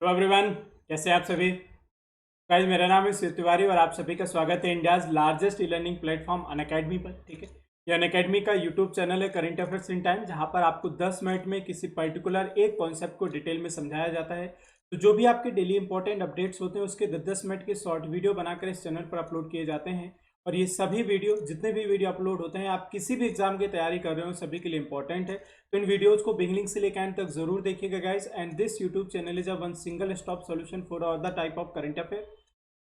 Hello everyone, कैसे हैं आप सभी। गाइस, मेरा नाम है शिव तिवारी और आप सभी का स्वागत है India's largest e learning platform Unacademy पर। ठीक है, ये अनअकैडमी का यूट्यूब चैनल है करंट अफेयर्स इन टाइम, जहां पर आपको 10 मिनट में किसी पर्टिकुलर एक कॉन्सेप्ट को डिटेल में समझाया जाता है। तो जो भी आपके डेली इंपॉर्टेंट अपडेट्स होते हैं उसके 10-10 मिनट के शॉर्ट वीडियो बनाकर इस चैनल पर अपलोड किए जाते हैं। और ये सभी वीडियो, जितने भी वीडियो अपलोड होते हैं, आप किसी भी एग्जाम की तैयारी कर रहे हो सभी के लिए इंपॉर्टेंट है। तो इन वीडियोस को बिगनिंग से लेकर एंड तक जरूर देखिएगा guys. And this YouTube channel is a one single stop solution for all the type of current affair.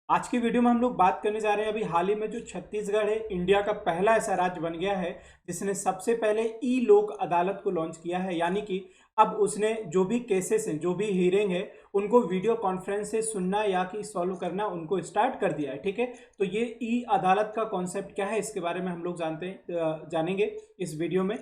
आज की वीडियो में हम लोग बात करने जा रहे हैं अभी हाल ही में जो छत्तीसगढ़ है, इंडिया का पहला ऐसा राज्य बन गया है जिसने सबसे पहले ई लोक अदालत को लॉन्च किया है। यानी कि अब उसने जो भी केसेस हैं, जो भी हियरिंग है, उनको वीडियो कॉन्फ्रेंस से सुनना या कि सॉल्व करना उनको स्टार्ट कर दिया है। ठीक है, तो ये ई अदालत का कॉन्सेप्ट क्या है इसके बारे में हम लोग जानेंगे इस वीडियो में।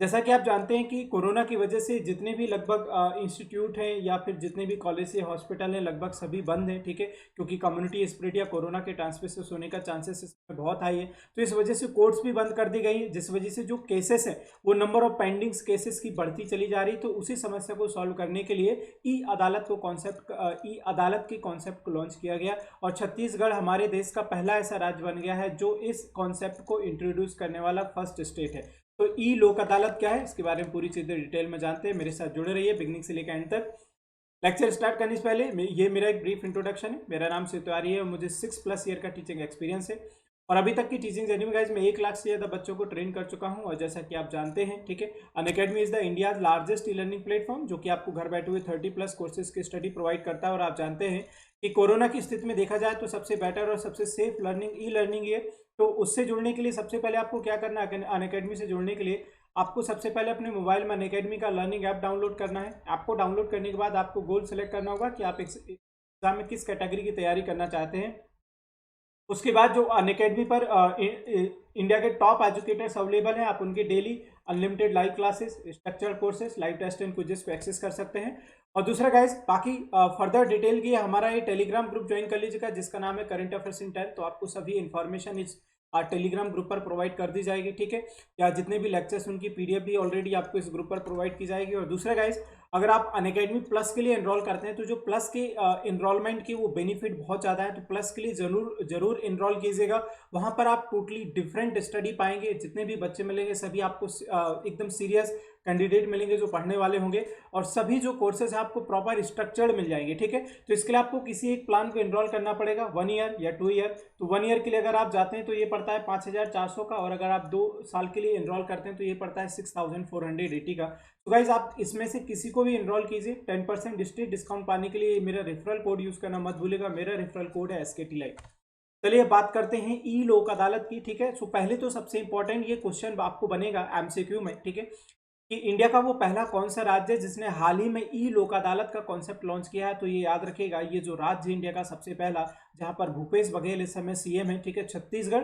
जैसा कि आप जानते हैं कि कोरोना की वजह से जितने भी लगभग इंस्टीट्यूट हैं या फिर जितने भी कॉलेज या हॉस्पिटल हैं, लगभग सभी बंद हैं। ठीक है, क्योंकि कम्युनिटी स्प्रेड या कोरोना के ट्रांसमिशन होने का चांसेस इसमें बहुत हाई है। तो इस वजह से कोर्ट्स भी बंद कर दी गई है, जिस वजह से जो केसेस हैं वो नंबर ऑफ पेंडिंग्स केसेस की बढ़ती चली जा रही। तो उसी समस्या को सॉल्व करने के लिए ई अदालत के कॉन्सेप्ट को लॉन्च किया गया। और छत्तीसगढ़ हमारे देश का पहला ऐसा राज्य बन गया है जो इस कॉन्सेप्ट को इंट्रोड्यूस करने वाला फर्स्ट स्टेट है। तो ई लोक अदालत क्या है इसके बारे में पूरी चीजें डिटेल में जानते हैं। मेरे साथ जुड़े रहिए बिगनिंग से लेकर एंड तक। लेक्चर स्टार्ट करने से पहले ये मेरा एक ब्रीफ इंट्रोडक्शन है। मेरा नाम शिव तिवारी है और मुझे 6+ ईयर का टीचिंग एक्सपीरियंस है। और अभी तक की टीचिंग जर्नी में गाइस मैं 1 लाख से ज़्यादा बच्चों को ट्रेन कर चुका हूं। और जैसा कि आप जानते हैं, ठीक है, Unacademy is the India's largest e learning platform, जो कि आपको घर बैठे हुए 30+ कोर्सेज की स्टडी प्रोवाइड करता है। और आप जानते हैं कि कोरोना की स्थिति में देखा जाए तो सबसे बेटर और सबसे सेफ लर्निंग ई लर्निंग है। तो उससे जुड़ने के लिए सबसे पहले आपको क्या करना है, अनअकैडमी से जुड़ने के लिए आपको सबसे पहले अपने मोबाइल में अनअकैडमी का लर्निंग ऐप डाउनलोड करना है। आपको डाउनलोड करने के बाद आपको गोल सेलेक्ट करना होगा कि आप एग्जाम में किस कैटेगरी की तैयारी करना चाहते हैं। उसके बाद जो अनअकैडमी पर इंडिया के टॉप एजुकेटर्स अवेलेबल हैं, आप उनके daily unlimited live classes, structured courses, live test and quizzes को एक्सेस कर सकते हैं। और दूसरा गाइस, बाकी फर्दर डिटेल की हमारा ये टेलीग्राम ग्रुप ज्वाइन कर लीजिएगा जिसका नाम है करंट अफेयर्स इन 10। तो आपको सभी इन्फॉर्मेशन इस टेलीग्राम ग्रुप पर प्रोवाइड कर दी जाएगी। ठीक है, या जितने भी लेक्चर्स उनकी पीडीएफ भी ऑलरेडी आपको इस ग्रुप पर प्रोवाइड की जाएगी। और दूसरा गाइस, अगर आप अनअकैडमी प्लस के लिए एनरोल करते हैं तो जो प्लस के एनरोलमेंट की वो बेनिफिट बहुत ज़्यादा है। तो प्लस के लिए जरूर जरूर एनरोल कीजिएगा। वहाँ पर आप टोटली डिफरेंट स्टडी पाएंगे। जितने भी बच्चे मिलेंगे सभी आपको एकदम सीरियस कैंडिडेट मिलेंगे जो पढ़ने वाले होंगे। और सभी जो कोर्सेज हैं आपको प्रॉपर स्ट्रक्चर्ड मिल जाएंगे। ठीक है, तो इसके लिए आपको किसी एक प्लान को एनरोल करना पड़ेगा, 1 ईयर या 2 ईयर। तो 1 ईयर के लिए अगर आप जाते हैं तो ये पड़ता है 5,400 का। और अगर आप 2 साल के लिए एनरोल करते हैं तो ये पड़ता है 6,480 का। तो गाइज, आप इसमें से किसी को भी एनरोल कीजिए। 10% डिस्काउंट पाने के लिए मेरा रेफरल कोड यूज करना मत भूलिएगा। मेरा रेफरल कोड है SKT लाइव। चलिए बात करते हैं ई लोक अदालत की। ठीक है, सो पहले तो सबसे इंपॉर्टेंट ये क्वेश्चन आपको बनेगा MCQ में। ठीक है, कि इंडिया का वो पहला कौन सा राज्य है जिसने हाल ही में ई लोक अदालत का कॉन्सेप्ट लॉन्च किया है। तो ये याद रखिएगा, ये जो राज्य इंडिया का सबसे पहला, जहां पर भूपेश बघेल इस समय CM है, ठीक है, छत्तीसगढ़।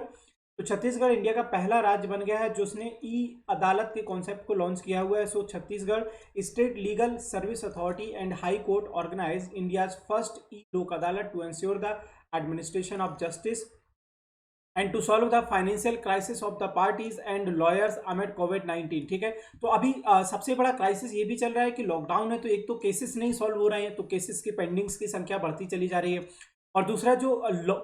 तो छत्तीसगढ़ इंडिया का पहला राज्य बन गया है जिसने ई अदालत के कॉन्सेप्ट को लॉन्च किया हुआ है। So Chhattisgarh state legal service authority and high court organise India's first e Lok Adalat to ensure the administration of justice and to solve the financial crisis of the parties and lawyers amid कोविड-19। ठीक है, तो अभी सबसे बड़ा क्राइसिस ये भी चल रहा है कि लॉकडाउन है, तो एक तो केसेस नहीं सॉल्व हो रहे हैं, तो केसेस की पेंडिंग्स की संख्या बढ़ती चली जा रही है। और दूसरा, जो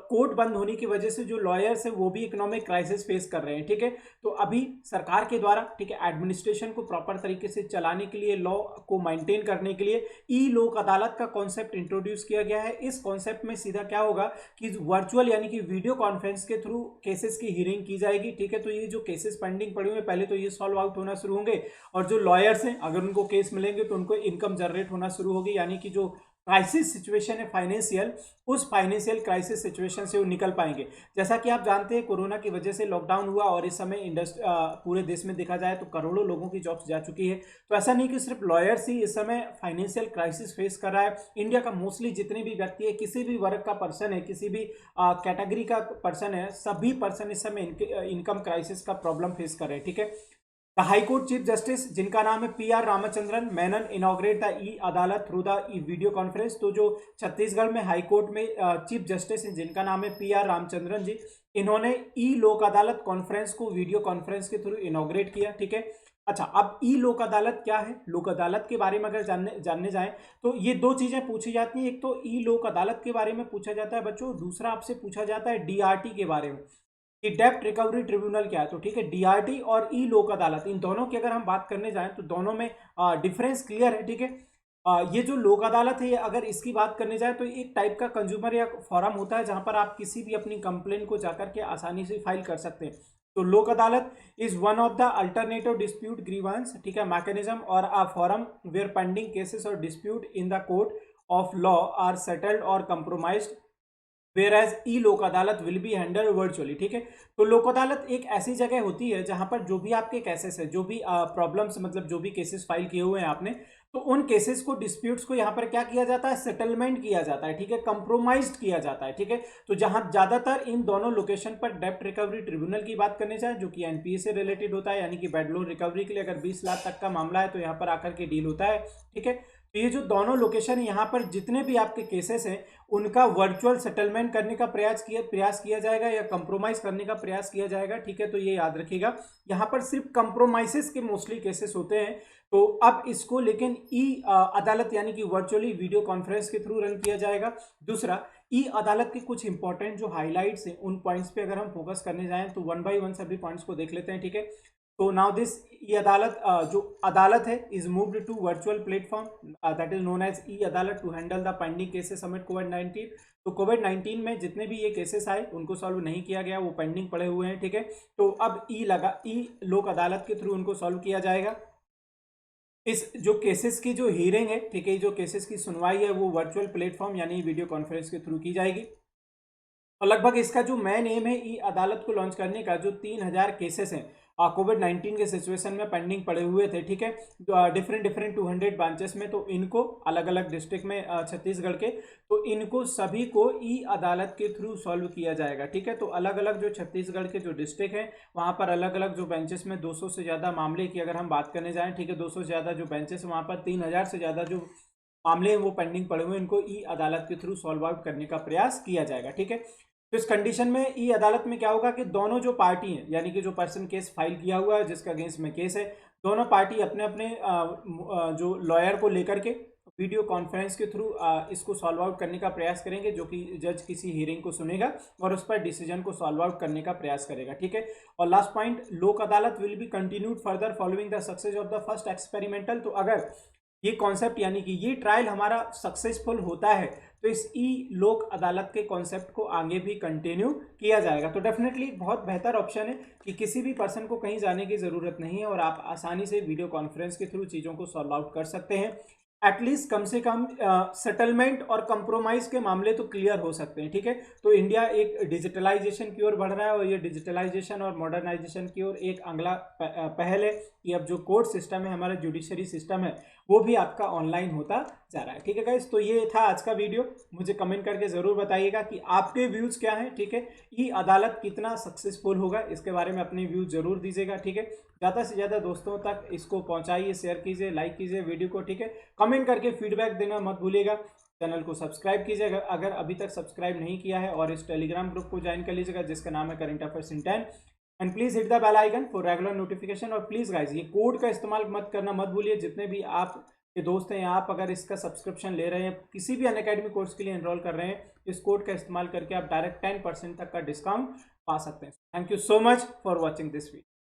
कोर्ट बंद होने की वजह से जो लॉयर्स है वो भी इकोनॉमिक क्राइसिस फेस कर रहे हैं। ठीक है, तो अभी सरकार के द्वारा, ठीक है, एडमिनिस्ट्रेशन को प्रॉपर तरीके से चलाने के लिए, लॉ को मेंटेन करने के लिए ई लोक अदालत का कॉन्सेप्ट इंट्रोड्यूस किया गया है। इस कॉन्सेप्ट में सीधा क्या होगा कि वर्चुअल यानी कि वीडियो कॉन्फ्रेंस के थ्रू केसेस की हियरिंग की जाएगी। ठीक है, तो ये जो केसेस पेंडिंग पड़े हुए पहले तो ये सॉल्व आउट होना शुरू होंगे। और जो लॉयर्स हैं अगर उनको केस मिलेंगे तो उनको इनकम जनरेट होना शुरू होगी। यानी कि जो क्राइसिस सिचुएशन है फाइनेंशियल, उस फाइनेंशियल क्राइसिस सिचुएशन से वो निकल पाएंगे। जैसा कि आप जानते हैं कोरोना की वजह से लॉकडाउन हुआ और इस समय पूरे देश में देखा जाए तो करोड़ों लोगों की जॉब्स जा चुकी है। तो ऐसा नहीं कि सिर्फ लॉयर्स ही इस समय फाइनेंशियल क्राइसिस फेस कर रहा है। इंडिया का मोस्टली जितने भी व्यक्ति है, किसी भी वर्ग का पर्सन है, किसी भी कैटेगरी का पर्सन है, सभी पर्सन इस समय इनकम क्राइसिस का प्रॉब्लम फेस कर रहे हैं। ठीक है, the high court chief justice जिनका नाम है PR Ramachandran Menon inaugurate the e Adalat through the e video conference. तो जो छत्तीसगढ़ में हाई कोर्ट में चीफ जस्टिस हैं जिनका नाम है PR रामचंद्रन जी, इन्होंने ई लोक अदालत कॉन्फ्रेंस को वीडियो कॉन्फ्रेंस के थ्रू इनॉग्रेट किया। ठीक है, अच्छा, अब ई लोक अदालत क्या है? लोक अदालत के बारे में अगर जानने जाएं तो ये दो चीजें पूछी जाती हैं। एक तो ई लोक अदालत के बारे में पूछा जाता है बच्चों, दूसरा आपसे पूछा जाता है डीआरटी के बारे में कि डेब्ट रिकवरी ट्रिब्यूनल क्या है। तो ठीक है, डीआरटी और ई लोक अदालत, इन दोनों की अगर हम बात करने जाएं तो दोनों में डिफरेंस क्लियर है। ठीक है, ये जो लोक अदालत है, अगर इसकी बात करने जाए तो एक टाइप का कंज्यूमर या फॉरम होता है जहां पर आप किसी भी अपनी कंप्लेन को जाकर के आसानी से फाइल कर सकते हैं। तो Lok Adalat is one of the alternative dispute grievance, ठीक है, मैकेनिज्म और a forum where pending cases और dispute in the court of law are settled और compromised, whereas a Lok Adalat will be handle virtually. ठीक है, तो लोक अदालत एक ऐसी जगह होती है जहां पर जो भी आपके केसेस है, जो भी प्रॉब्लम्स, मतलब जो भी केसेस फाइल किए हुए हैं आपने, तो उन केसेस को, डिस्प्यूट्स को यहाँ पर क्या किया जाता है? सेटलमेंट किया जाता है। ठीक है, कंप्रोमाइज्ड किया जाता है। ठीक है, तो जहां ज्यादातर इन दोनों लोकेशन पर डेब्ट रिकवरी ट्रिब्यूनल की बात करने जाए, जो कि एनपीए से रिलेटेड होता है, यानी कि बैड लोन रिकवरी के लिए अगर 20 लाख तक का मामला है तो यहाँ पर आकर के डील होता है। ठीक है, तो ये जो दोनों लोकेशन, यहाँ पर जितने भी आपके केसेस हैं उनका वर्चुअल सेटलमेंट करने का प्रयास किया जाएगा या कंप्रोमाइज करने का प्रयास किया जाएगा। ठीक है, तो ये याद रखिएगा, यहाँ पर सिर्फ कंप्रोमाइजेस के मोस्टली केसेस होते हैं। तो अब इसको लेकिन ई अदालत यानी कि वर्चुअली वीडियो कॉन्फ्रेंस के थ्रू रन किया जाएगा। दूसरा, ई अदालत के कुछ इंपॉर्टेंट जो हाईलाइट्स हैं उन पॉइंट्स पे अगर हम फोकस करने जाएं तो वन बाय वन सभी पॉइंट्स को देख लेते हैं। ठीक है, तो नाउ दिस ई अदालत, जो अदालत है, is moved to virtual platform that is known as e Adalat to handle the pending cases amid कोविड-19। तो कोविड-19 में जितने भी ये केसेस आए उनको सॉल्व नहीं किया गया, वो पेंडिंग पड़े हुए हैं। ठीक है, तो अब ई लोक अदालत के थ्रू उनको सॉल्व किया जाएगा। इस जो केसेस की जो हियरिंग है, ठीक है, जो केसेस की सुनवाई है वो वर्चुअल प्लेटफॉर्म यानी वीडियो कॉन्फ्रेंस के थ्रू की जाएगी। और लगभग इसका जो मेन एम है ई अदालत को लॉन्च करने का, जो 3000 केसेस हैं कोविड-19 के सिचुएशन में पेंडिंग पड़े हुए थे, ठीक है, डिफरेंट 200 ब्रांचेस में, तो इनको अलग अलग डिस्ट्रिक्ट में, छत्तीसगढ़ के, तो इनको सभी को ई अदालत के थ्रू सॉल्व किया जाएगा। ठीक है, तो अलग अलग जो छत्तीसगढ़ के जो डिस्ट्रिक्ट हैं वहाँ पर अलग अलग जो बेंचेस में 200 से ज़्यादा मामले की अगर हम बात करने जाएँ, ठीक है, 200 से ज़्यादा जो बेंचेस वहाँ पर 3000 से ज़्यादा जो मामले हैं वो पेंडिंग पड़े हुए हैं, इनको ई अदालत के थ्रू सॉल्व आउट करने का प्रयास किया जाएगा। ठीक है, तो इस कंडीशन में ई अदालत में क्या होगा कि दोनों जो पार्टी हैं, यानी कि जो पर्सन केस फाइल किया हुआ है, जिसका अगेंस्ट में केस है, दोनों पार्टी अपने अपने जो लॉयर को लेकर के वीडियो कॉन्फ्रेंस के थ्रू इसको सॉल्व आउट करने का प्रयास करेंगे, जो कि जज किसी हियरिंग को सुनेगा और उस पर डिसीजन को सॉल्व आउट करने का प्रयास करेगा। ठीक है, और लास्ट पॉइंट, लोक Adalat will be continued further following the success of the first experimental. तो अगर ये कॉन्सेप्ट यानी कि ये ट्रायल हमारा सक्सेसफुल होता है तो इस ई लोक अदालत के कॉन्सेप्ट को आगे भी कंटिन्यू किया जाएगा। तो डेफिनेटली एक बहुत बेहतर ऑप्शन है कि किसी भी पर्सन को कहीं जाने की ज़रूरत नहीं है और आप आसानी से वीडियो कॉन्फ्रेंस के थ्रू चीज़ों को सॉल्व आउट कर सकते हैं। एटलीस्ट कम से कम सेटलमेंट और कंप्रोमाइज के मामले तो क्लियर हो सकते हैं। ठीक है, तो इंडिया एक डिजिटलाइजेशन की ओर बढ़ रहा है और ये डिजिटलाइजेशन और मॉडर्नाइजेशन की ओर एक अगला पहल है कि अब जो कोर्ट सिस्टम है, हमारा जुडिशरी सिस्टम है, वो भी आपका ऑनलाइन होता जा रहा है। ठीक है गाइस, तो ये था आज का वीडियो। मुझे कमेंट करके ज़रूर बताइएगा कि आपके व्यूज़ क्या हैं। ठीक है, ई अदालत कितना सक्सेसफुल होगा, इसके बारे में अपने व्यूज़ ज़रूर दीजिएगा। ठीक है, ज़्यादा से ज़्यादा दोस्तों तक इसको पहुंचाइए, शेयर कीजिए, लाइक कीजिए वीडियो को। ठीक है, कमेंट करके फीडबैक देना मत भूलिएगा। चैनल को सब्सक्राइब कीजिएगा अगर अभी तक सब्सक्राइब नहीं किया है, और इस टेलीग्राम ग्रुप को ज्वाइन कर लीजिएगा जिसका नाम है current affairs in 10। And please hit the bell icon for regular notification. और प्लीज गाइज, ये कोड का इस्तेमाल मत करना मत भूलिए। जितने भी आप के दोस्त हैं, आप अगर इसका सब्सक्रिप्शन ले रहे हैं, किसी भी अनअकैडमी कोर्स के लिए एनरोल कर रहे हैं, इस कोड का इस्तेमाल करके आप डायरेक्ट 10% तक का डिस्काउंट पा सकते हैं। Thank you so much for watching this video.